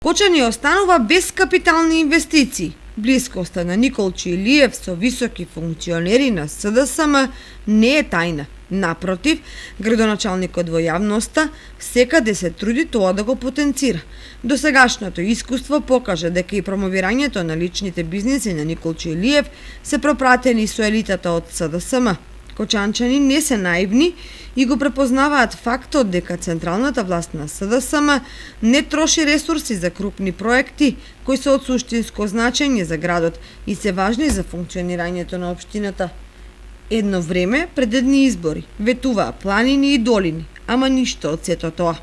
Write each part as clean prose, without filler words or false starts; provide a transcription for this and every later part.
Кочани останува без капитални инвестиции. Блискоста на Николче Илиев со високи функционери на СДСМ не е тајна. Напротив, градоначалникот во јавноста секаде се труди тоа да го потенцира. Досегашното искуство покажа дека и промовирањето на личните бизниси на Николче Илиев се пропратени со елитата од СДСМ. Кочанчани не се наивни и го препознаваат фактот дека централната власт на СДСМ не троши ресурси за крупни проекти кои се од суштинско значење за градот и се важни за функционирањето на општината. Едно време, пред едни избори, ветуваа планини и долини, ама ништо од сето тоа.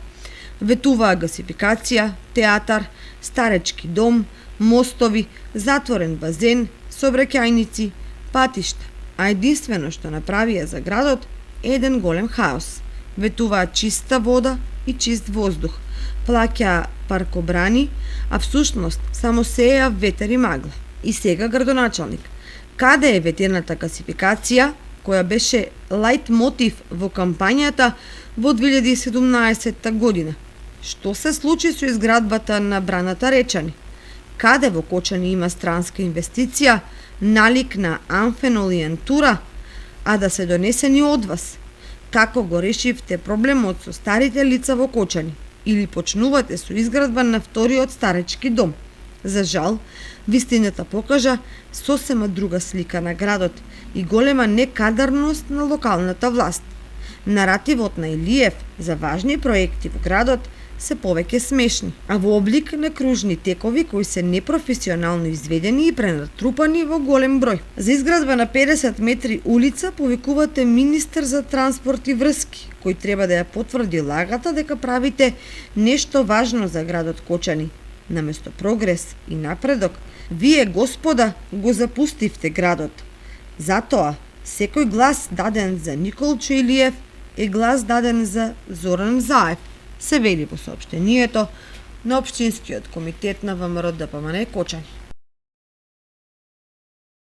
Ветуваа гасификација, театар, старечки дом, мостови, затворен базен, сообраќајници, патишта, а единствено што направија за градот е еден голем хаос. Ветуваа чиста вода и чист воздух, плаќаа паркобрани, а всушност само сеја ветер и магла. И сега градоначалник. Каде е ветерната гасификација, која беше лајт мотив во кампањата во 2017 година? Што се случи со изградбата на браната Речани? Каде во Кочани има странска инвестиција, налик на амфенол и ентура, а да се донесени од вас? Како го решивте проблемот со старите лица во Кочани? Или почнувате со изградба на вториот старечки дом? За жал, вистината покажа сосема друга слика на градот и голема некадарност на локалната власт. Наративот на Илиев за важни проекти во градот се повеќе смешни, а во облик на кружни текови кои се непрофесионално изведени и пренатрупани во голем број. За изградба на 50 метри улица повикувате министер за транспорт и врски, кој треба да ја потврди лагата дека правите нешто важно за градот Кочани. Наместо прогрес и напредок, вие, господа, го запустивте градот. Затоа, секој глас даден за Николче Илиев е глас даден за Зоран Заев, се вели во соопштението на Општинскиот комитет на ВМРО ДПМН Кочани.